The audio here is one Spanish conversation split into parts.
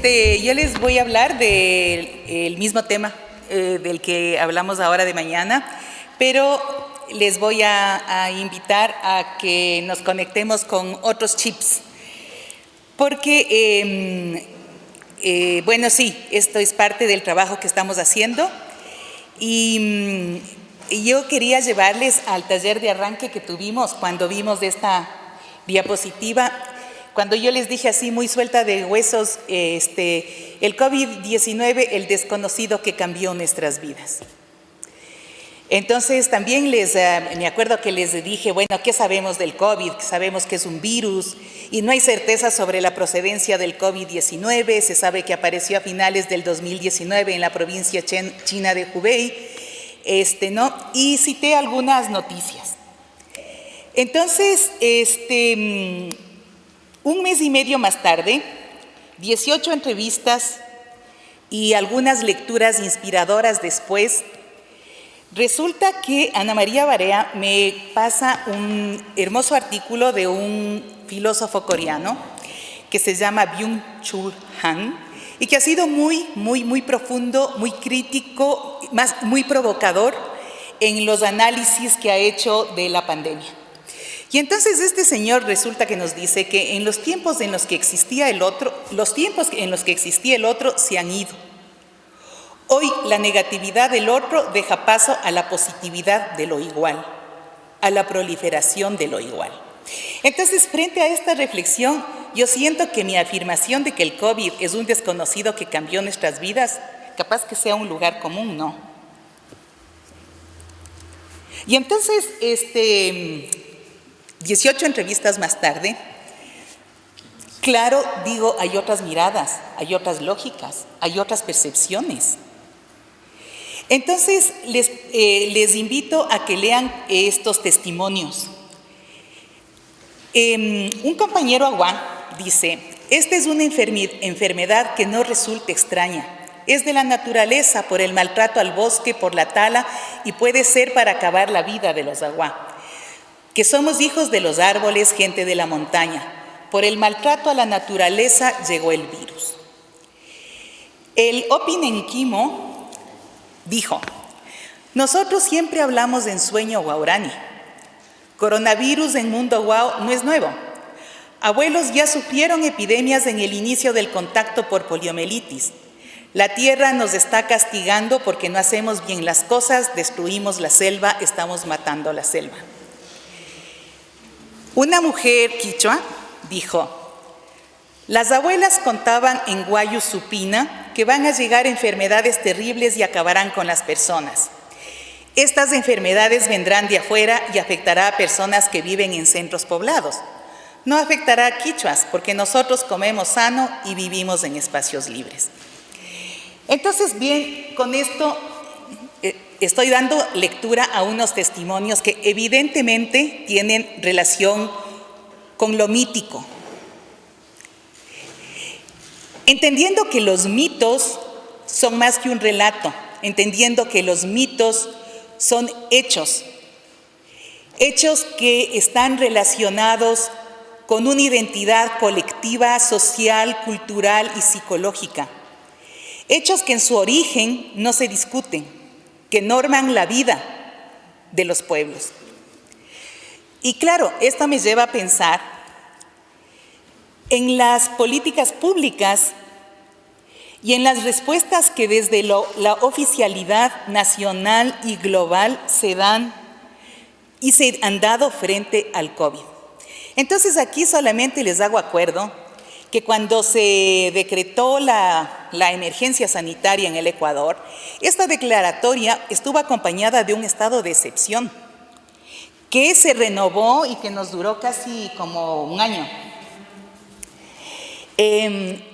Yo les voy a hablar del mismo tema del que hablamos ahora de mañana, pero les voy a invitar a que nos conectemos con otros chips, porque, bueno, sí, esto es parte del trabajo que estamos haciendo y yo quería llevarles al taller de arranque que tuvimos cuando vimos esta diapositiva. Cuando yo les dije así muy suelta de huesos, el COVID-19, el desconocido que cambió nuestras vidas. Entonces también me acuerdo que les dije, bueno, ¿qué sabemos del COVID? Sabemos que es un virus y no hay certeza sobre la procedencia del COVID-19. Se sabe que apareció a finales del 2019 en la provincia china de Hubei, ¿no? Y cité algunas noticias. Entonces, un mes y medio más tarde, 18 entrevistas y algunas lecturas inspiradoras después, resulta que Ana María Barea me pasa un hermoso artículo de un filósofo coreano que se llama Byung-Chul Han y que ha sido muy profundo, muy crítico, muy provocador en los análisis que ha hecho de la pandemia. Y entonces este señor resulta que nos dice que en los tiempos en los que existía el otro, se han ido. Hoy la negatividad del otro deja paso a la positividad de lo igual, a la proliferación de lo igual. Entonces, frente a esta reflexión, yo siento que mi afirmación de que el COVID es un desconocido que cambió nuestras vidas, capaz que sea un lugar común, ¿no? Y entonces, 18 entrevistas más tarde, claro, digo, hay otras miradas, hay otras lógicas, hay otras percepciones. Entonces, les invito a que lean estos testimonios. Un compañero aguá dice, esta es una enfermedad que no resulta extraña. Es de la naturaleza por el maltrato al bosque, por la tala y puede ser para acabar la vida de los aguá. Que somos hijos de los árboles, gente de la montaña. Por el maltrato a la naturaleza llegó el virus. El Opinenkimo dijo, nosotros siempre hablamos en sueño guaurani. Coronavirus en mundo guau no es nuevo. Abuelos ya sufrieron epidemias en el inicio del contacto por poliomielitis. La tierra nos está castigando porque no hacemos bien las cosas, destruimos la selva, estamos matando la selva. Una mujer quichua dijo, las abuelas contaban en Guayu Supina que van a llegar enfermedades terribles y acabarán con las personas. Estas enfermedades vendrán de afuera y afectará a personas que viven en centros poblados. No afectará a quichuas porque nosotros comemos sano y vivimos en espacios libres. Entonces, bien, con esto estoy dando lectura a unos testimonios que evidentemente tienen relación con lo mítico. Entendiendo que los mitos son más que un relato, entendiendo que los mitos son hechos que están relacionados con una identidad colectiva, social, cultural y psicológica. Hechos que en su origen no se discuten, que norman la vida de los pueblos. Y claro, esto me lleva a pensar en las políticas públicas y en las respuestas que desde la oficialidad nacional y global se dan y se han dado frente al COVID. Entonces aquí solamente les hago acuerdo que cuando se decretó la emergencia sanitaria en el Ecuador, esta declaratoria estuvo acompañada de un estado de excepción que se renovó y que nos duró casi como un año.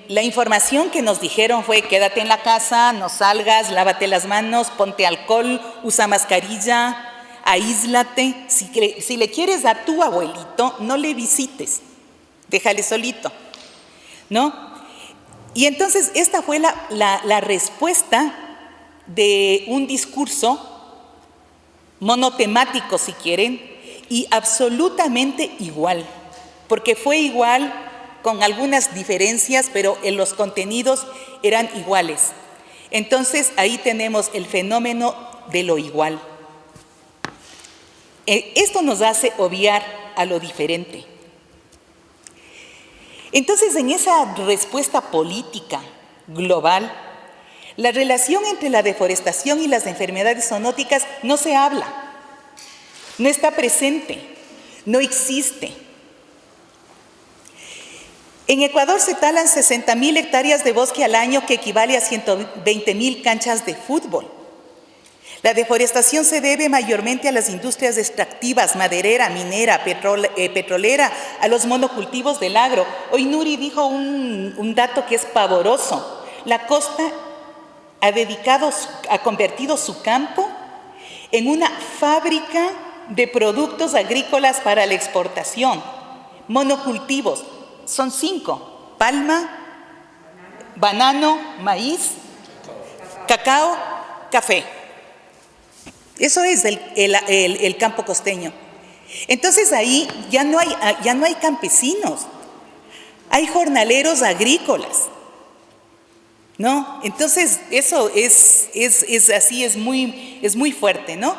La información que nos dijeron fue quédate en la casa, no salgas, lávate las manos, ponte alcohol, usa mascarilla, aíslate. Si le quieres a tu abuelito, no le visites, déjale solito, ¿no? Y entonces esta fue la respuesta de un discurso monotemático, si quieren, y absolutamente igual, porque fue igual con algunas diferencias, pero en los contenidos eran iguales. Entonces, ahí tenemos el fenómeno de lo igual. Esto nos hace obviar a lo diferente. Entonces, en esa respuesta política global, la relación entre la deforestación y las enfermedades zoonóticas no se habla, no está presente, no existe. En Ecuador se talan 60.000 hectáreas de bosque al año, que equivale a 120.000 canchas de fútbol. La deforestación se debe mayormente a las industrias extractivas, maderera, minera, petrolera, a los monocultivos del agro. Hoy Nuri dijo un dato que es pavoroso. La costa ha convertido su campo en una fábrica de productos agrícolas para la exportación. Monocultivos, son 5: palma, banano, maíz, cacao, café. Eso es el campo costeño. Entonces ahí ya no hay campesinos, hay jornaleros agrícolas, ¿no? Entonces eso es así, es muy fuerte, ¿no?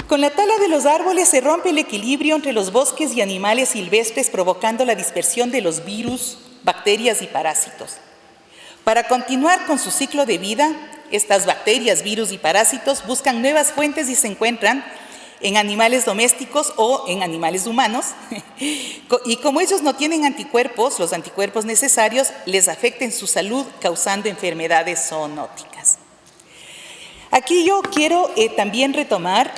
Con la tala de los árboles se rompe el equilibrio entre los bosques y animales silvestres, provocando la dispersión de los virus, bacterias y parásitos. Para continuar con su ciclo de vida, estas bacterias, virus y parásitos buscan nuevas fuentes y se encuentran en animales domésticos o en animales humanos. Y como ellos no tienen anticuerpos, los anticuerpos necesarios les afectan su salud, causando enfermedades zoonóticas. Aquí yo quiero también retomar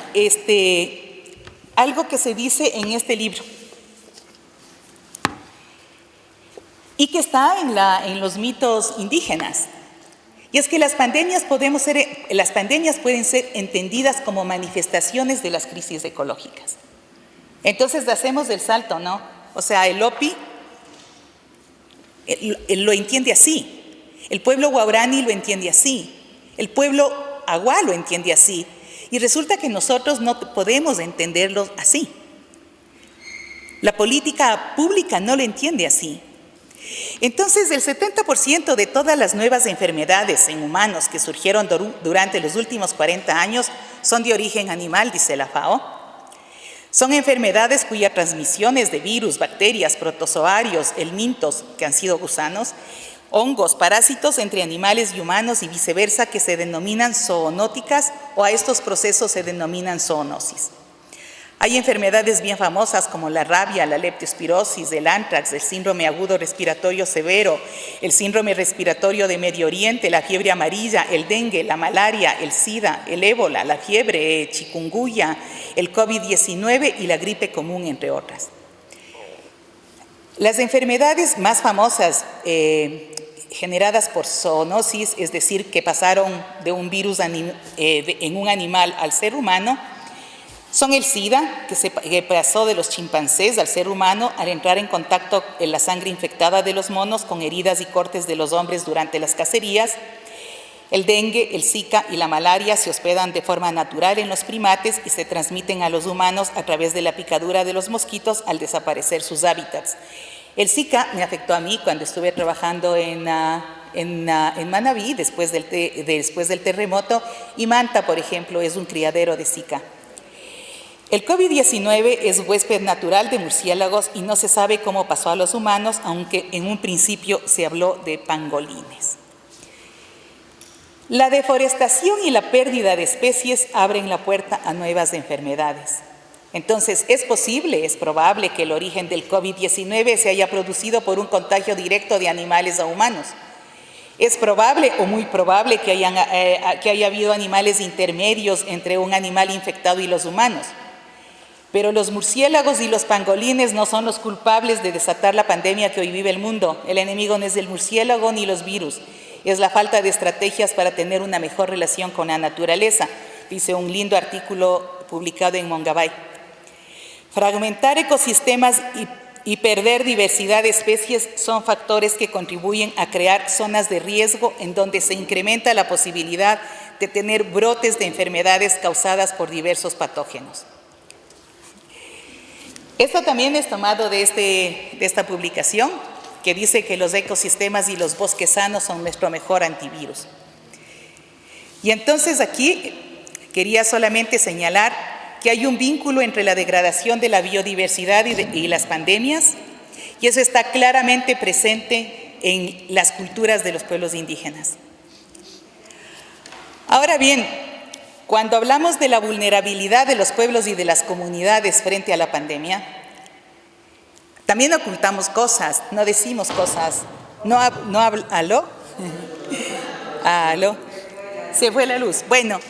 algo que se dice en este libro y que está en los mitos indígenas. Y es que las pandemias pueden ser entendidas como manifestaciones de las crisis ecológicas. Entonces hacemos el salto, ¿no? O sea, el Hopi lo entiende así, el pueblo Guarani lo entiende así, el pueblo Agua lo entiende así, y resulta que nosotros no podemos entenderlo así. La política pública no lo entiende así. Entonces, el 70% de todas las nuevas enfermedades en humanos que surgieron durante los últimos 40 años son de origen animal, dice la FAO. Son enfermedades cuya transmisión es de virus, bacterias, protozoarios, helmintos, que han sido gusanos, hongos, parásitos entre animales y humanos y viceversa, que se denominan zoonóticas, o a estos procesos se denominan zoonosis. Hay enfermedades bien famosas como la rabia, la leptospirosis, el antrax, el síndrome agudo respiratorio severo, el síndrome respiratorio de Medio Oriente, la fiebre amarilla, el dengue, la malaria, el SIDA, el ébola, la fiebre, chikungunya, el COVID-19 y la gripe común, entre otras. Las enfermedades más famosas generadas por zoonosis, es decir, que pasaron de un virus en un animal al ser humano, son el SIDA, que pasó de los chimpancés al ser humano al entrar en contacto en la sangre infectada de los monos con heridas y cortes de los hombres durante las cacerías. El dengue, el Zika y la malaria se hospedan de forma natural en los primates y se transmiten a los humanos a través de la picadura de los mosquitos al desaparecer sus hábitats. El Zika me afectó a mí cuando estuve trabajando en Manabí después del terremoto, y Manta, por ejemplo, es un criadero de Zika. El COVID-19 es huésped natural de murciélagos y no se sabe cómo pasó a los humanos, aunque en un principio se habló de pangolines. La deforestación y la pérdida de especies abren la puerta a nuevas enfermedades. Entonces, es probable que el origen del COVID-19 se haya producido por un contagio directo de animales a humanos. Es probable o muy probable que haya habido animales intermedios entre un animal infectado y los humanos. Pero los murciélagos y los pangolines no son los culpables de desatar la pandemia que hoy vive el mundo. El enemigo no es el murciélago ni los virus, es la falta de estrategias para tener una mejor relación con la naturaleza, dice un lindo artículo publicado en Mongabay. Fragmentar ecosistemas y perder diversidad de especies son factores que contribuyen a crear zonas de riesgo en donde se incrementa la posibilidad de tener brotes de enfermedades causadas por diversos patógenos. Esto también es tomado de esta publicación. que dice que los ecosistemas y los bosques sanos son nuestro mejor antivirus. Y entonces aquí quería solamente señalar que hay un vínculo entre la degradación de la biodiversidad y las pandemias, y eso está claramente presente en las culturas de los pueblos indígenas. Ahora bien, cuando hablamos de la vulnerabilidad de los pueblos y de las comunidades frente a la pandemia, también ocultamos cosas, no decimos cosas. ¿Aló? ¿Aló? Se fue la luz. Bueno,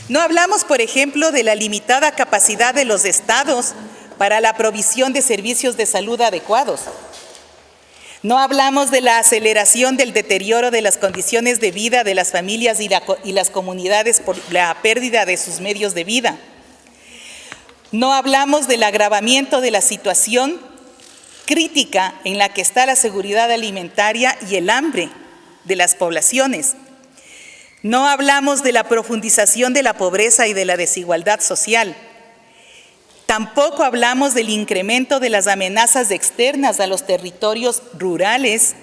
no hablamos, por ejemplo, de la limitada capacidad de los estados para la provisión de servicios de salud adecuados. No hablamos de la aceleración del deterioro de las condiciones de vida de las familias y las comunidades por la pérdida de sus medios de vida. No hablamos del agravamiento de la situación crítica en la que está la seguridad alimentaria y el hambre de las poblaciones. No hablamos de la profundización de la pobreza y de la desigualdad social. Tampoco hablamos del incremento de las amenazas externas a los territorios rurales,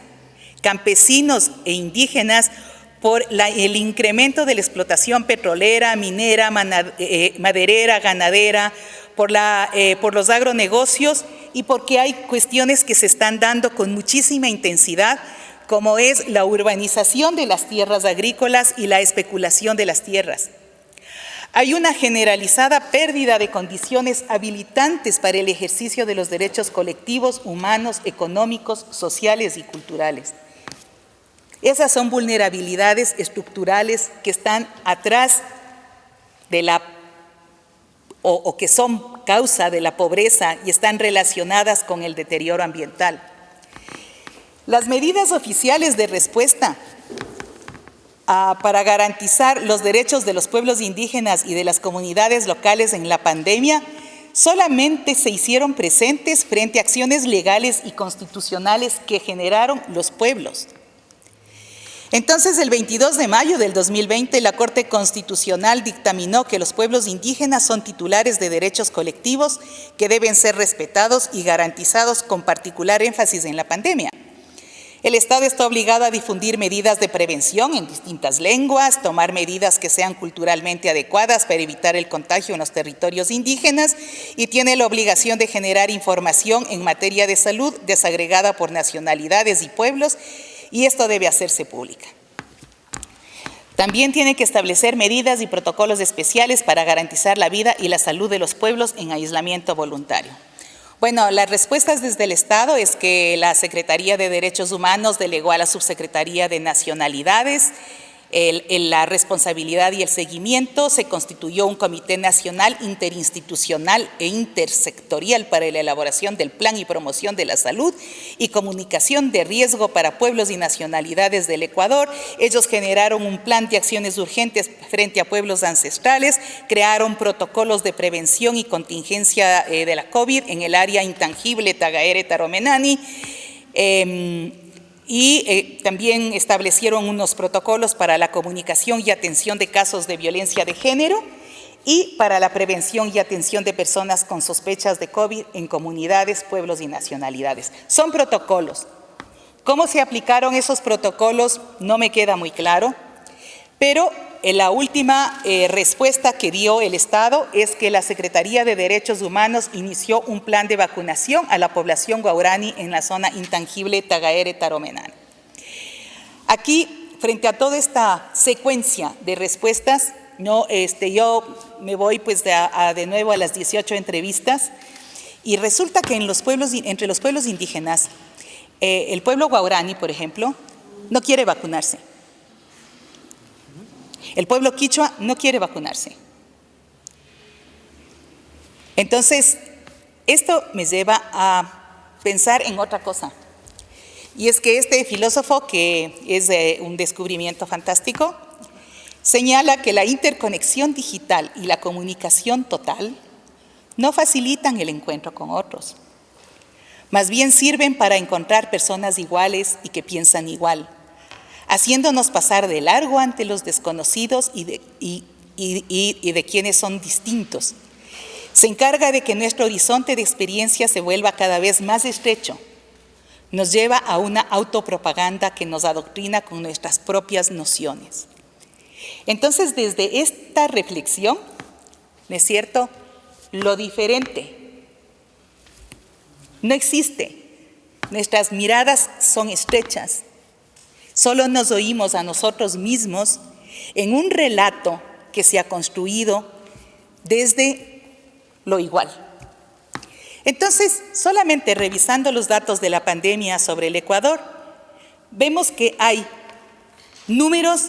campesinos e indígenas por el incremento de la explotación petrolera, minera, maderera, ganadera, por los agronegocios y porque hay cuestiones que se están dando con muchísima intensidad, como es la urbanización de las tierras agrícolas y la especulación de las tierras. Hay una generalizada pérdida de condiciones habilitantes para el ejercicio de los derechos colectivos, humanos, económicos, sociales y culturales. Esas son vulnerabilidades estructurales que están atrás de o que son causa de la pobreza y están relacionadas con el deterioro ambiental. Las medidas oficiales de respuesta para garantizar los derechos de los pueblos indígenas y de las comunidades locales en la pandemia solamente se hicieron presentes frente a acciones legales y constitucionales que generaron los pueblos. Entonces, el 22 de mayo del 2020, la Corte Constitucional dictaminó que los pueblos indígenas son titulares de derechos colectivos que deben ser respetados y garantizados con particular énfasis en la pandemia. El Estado está obligado a difundir medidas de prevención en distintas lenguas, tomar medidas que sean culturalmente adecuadas para evitar el contagio en los territorios indígenas y tiene la obligación de generar información en materia de salud desagregada por nacionalidades y pueblos, y esto debe hacerse pública. También tiene que establecer medidas y protocolos especiales para garantizar la vida y la salud de los pueblos en aislamiento voluntario. Bueno, las respuestas desde el Estado es que la Secretaría de Derechos Humanos delegó a la Subsecretaría de Nacionalidades la responsabilidad y el seguimiento. Se constituyó un Comité Nacional Interinstitucional e Intersectorial para la elaboración del Plan y Promoción de la Salud y Comunicación de Riesgo para Pueblos y Nacionalidades del Ecuador. Ellos generaron un plan de acciones urgentes frente a pueblos ancestrales, crearon protocolos de prevención y contingencia de la COVID en el área intangible Tagaere Taromenani, también establecieron unos protocolos para la comunicación y atención de casos de violencia de género y para la prevención y atención de personas con sospechas de COVID en comunidades, pueblos y nacionalidades. Son protocolos. ¿Cómo se aplicaron esos protocolos? No me queda muy claro, pero la última respuesta que dio el Estado es que la Secretaría de Derechos Humanos inició un plan de vacunación a la población guaraní en la zona intangible Tagaere Taromenani. Aquí, frente a toda esta secuencia de respuestas, yo me voy pues de nuevo a las 18 entrevistas y resulta que entre los pueblos indígenas, el pueblo guaraní, por ejemplo, no quiere vacunarse. El pueblo quichua no quiere vacunarse. Entonces, esto me lleva a pensar en otra cosa. Y es que este filósofo, que es un descubrimiento fantástico, señala que la interconexión digital y la comunicación total no facilitan el encuentro con otros. Más bien sirven para encontrar personas iguales y que piensan igual, haciéndonos pasar de largo ante los desconocidos y de quienes son distintos. Se encarga de que nuestro horizonte de experiencia se vuelva cada vez más estrecho, nos lleva a una autopropaganda que nos adoctrina con nuestras propias nociones. Entonces, desde esta reflexión, ¿no es cierto?, lo diferente no existe. Nuestras miradas son estrechas. Solo nos oímos a nosotros mismos en un relato que se ha construido desde lo igual. Entonces, solamente revisando los datos de la pandemia sobre el Ecuador, vemos que hay números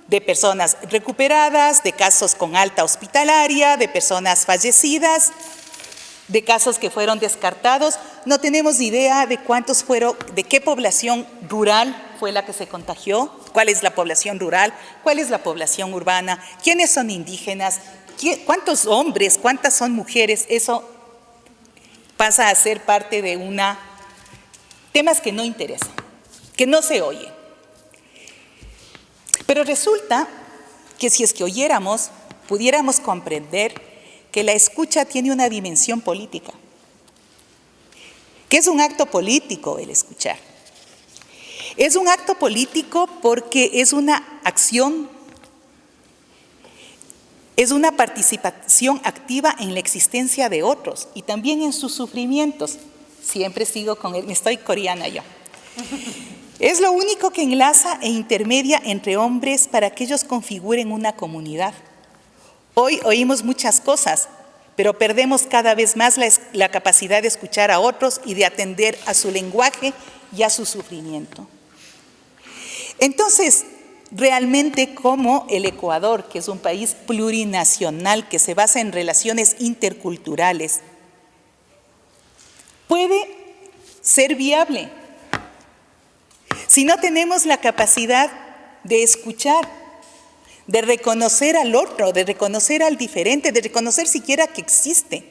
de personas recuperadas, de casos con alta hospitalaria, de personas fallecidas, de casos que fueron descartados. No tenemos idea de cuántos fueron, de qué población rural fue la que se contagió, cuál es la población rural, cuál es la población urbana, quiénes son indígenas, cuántos hombres, cuántas son mujeres. Eso pasa a ser parte de temas que no interesan, que no se oyen. Pero resulta que si es que oyéramos, pudiéramos comprender que la escucha tiene una dimensión política, que es un acto político el escuchar. Es un acto político porque es una acción, es una participación activa en la existencia de otros y también en sus sufrimientos. Siempre sigo con él, me estoy coreana yo. Es lo único que enlaza e intermedia entre hombres para que ellos configuren una comunidad. Hoy oímos muchas cosas, pero perdemos cada vez más la capacidad de escuchar a otros y de atender a su lenguaje y a su sufrimiento. Entonces, realmente, como el Ecuador, que es un país plurinacional que se basa en relaciones interculturales, puede ser viable si no tenemos la capacidad de escuchar, de reconocer al otro, de reconocer al diferente, de reconocer siquiera que existe.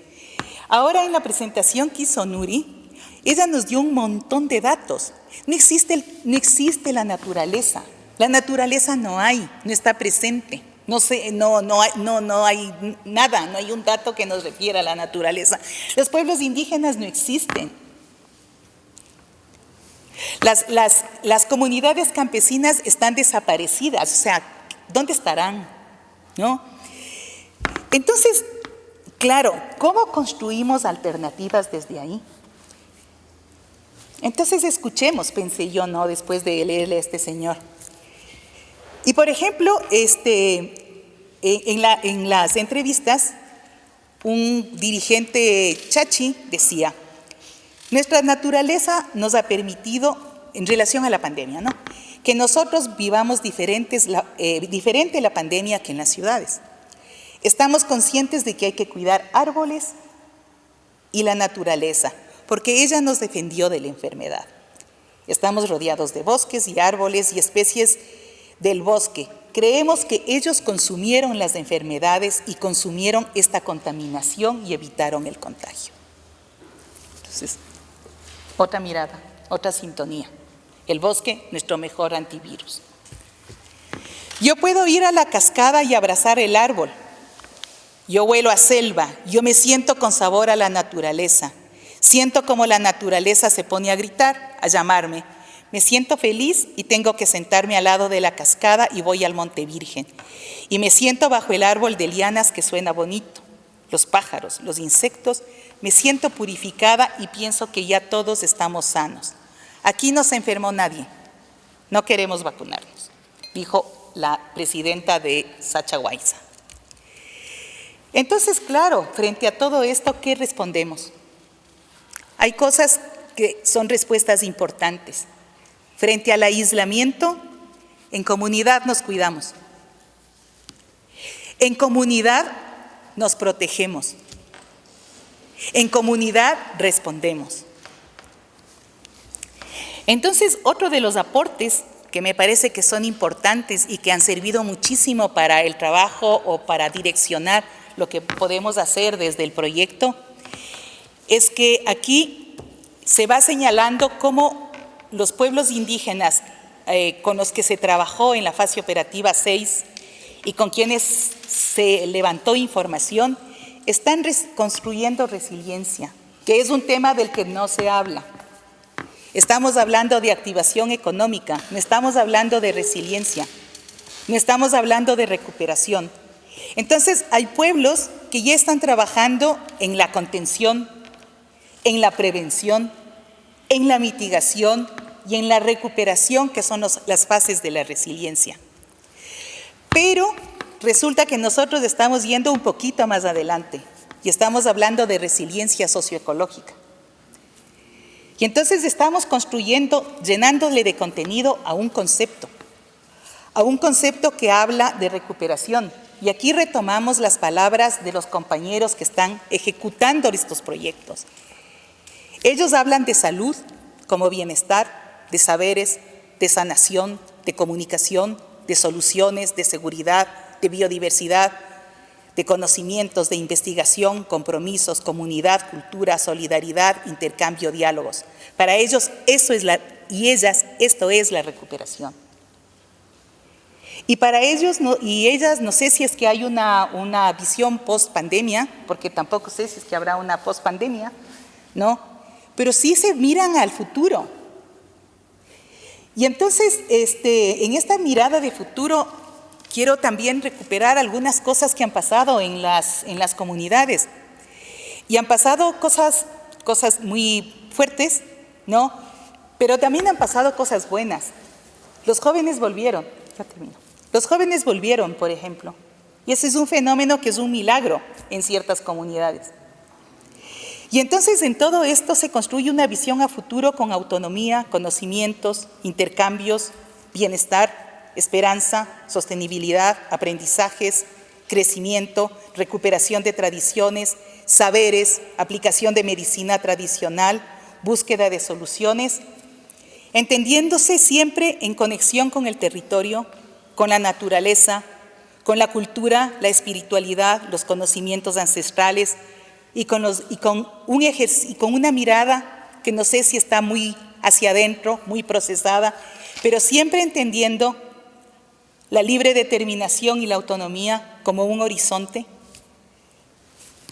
Ahora en la presentación que hizo Nuri, ella nos dio un montón de datos. No existe la naturaleza. La naturaleza no hay, no está presente. No hay nada, no hay un dato que nos refiera a la naturaleza. Los pueblos indígenas no existen. Las comunidades campesinas están desaparecidas, o sea, ¿dónde estarán? ¿No? Entonces, claro, ¿cómo construimos alternativas desde ahí? Entonces escuchemos, pensé yo, ¿no?, después de leerle a este señor. Y por ejemplo, en las entrevistas, un dirigente chachi decía: nuestra naturaleza nos ha permitido, en relación a la pandemia, ¿no?, que nosotros vivamos diferente la pandemia que en las ciudades. Estamos conscientes de que hay que cuidar árboles y la naturaleza, porque ella nos defendió de la enfermedad. Estamos rodeados de bosques y árboles y especies del bosque. Creemos que ellos consumieron las enfermedades y consumieron esta contaminación y evitaron el contagio. Entonces, otra mirada, otra sintonía. El bosque, nuestro mejor antivirus. Yo puedo ir a la cascada y abrazar el árbol. Yo huelo a selva, yo me siento con sabor a la naturaleza. Siento como la naturaleza se pone a gritar, a llamarme. Me siento feliz y tengo que sentarme al lado de la cascada y voy al Monte Virgen. Y me siento bajo el árbol de lianas que suena bonito. Los pájaros, los insectos, me siento purificada y pienso que ya todos estamos sanos. Aquí no se enfermó nadie, no queremos vacunarnos, dijo la presidenta de Sachahuayza. Entonces, claro, frente a todo esto, ¿qué respondemos? Hay cosas que son respuestas importantes. Frente al aislamiento, en comunidad nos cuidamos. En comunidad nos protegemos. En comunidad respondemos. Entonces, otro de los aportes que me parece que son importantes y que han servido muchísimo para el trabajo o para direccionar lo que podemos hacer desde el proyecto, es que aquí se va señalando cómo los pueblos indígenas con los que se trabajó en la fase operativa 6 y con quienes se levantó información, están construyendo resiliencia, que es un tema del que no se habla. Estamos hablando de activación económica, no estamos hablando de resiliencia, no estamos hablando de recuperación. Entonces, hay pueblos que ya están trabajando en la contención, en la prevención, en la mitigación y en la recuperación, que son las fases de la resiliencia. Pero resulta que nosotros estamos yendo un poquito más adelante y estamos hablando de resiliencia socioecológica. Y entonces estamos construyendo, llenándole de contenido a un concepto que habla de recuperación. Y aquí retomamos las palabras de los compañeros que están ejecutando estos proyectos. Ellos hablan de salud como bienestar, de saberes, de sanación, de comunicación, de soluciones, de seguridad, de biodiversidad, de conocimientos, de investigación, compromisos, comunidad, cultura, solidaridad, intercambio, diálogos. Para ellos esto es la recuperación. Y para ellos y ellas, no sé si es que hay una visión post-pandemia, porque tampoco sé si es que habrá una post-pandemia, ¿no? Pero sí se miran al futuro. Y entonces, en esta mirada de futuro, quiero también recuperar algunas cosas que han pasado en las comunidades. Y han pasado cosas muy fuertes, ¿no? Pero también han pasado cosas buenas. Los jóvenes volvieron, ya termino. Los jóvenes volvieron, por ejemplo. Y ese es un fenómeno que es un milagro en ciertas comunidades. Y entonces en todo esto se construye una visión a futuro con autonomía, conocimientos, intercambios, bienestar, esperanza, sostenibilidad, aprendizajes, crecimiento, recuperación de tradiciones, saberes, aplicación de medicina tradicional, búsqueda de soluciones, entendiéndose siempre en conexión con el territorio, con la naturaleza, con la cultura, la espiritualidad, los conocimientos ancestrales y con una mirada que no sé si está muy hacia adentro, muy procesada, pero siempre entendiendo la libre determinación y la autonomía como un horizonte,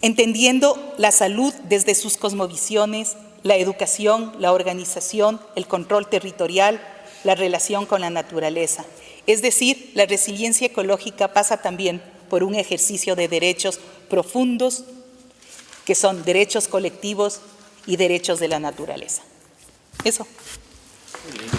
entendiendo la salud desde sus cosmovisiones, la educación, la organización, el control territorial, la relación con la naturaleza. Es decir, la resiliencia ecológica pasa también por un ejercicio de derechos profundos, que son derechos colectivos y derechos de la naturaleza. Eso. Muy lindo.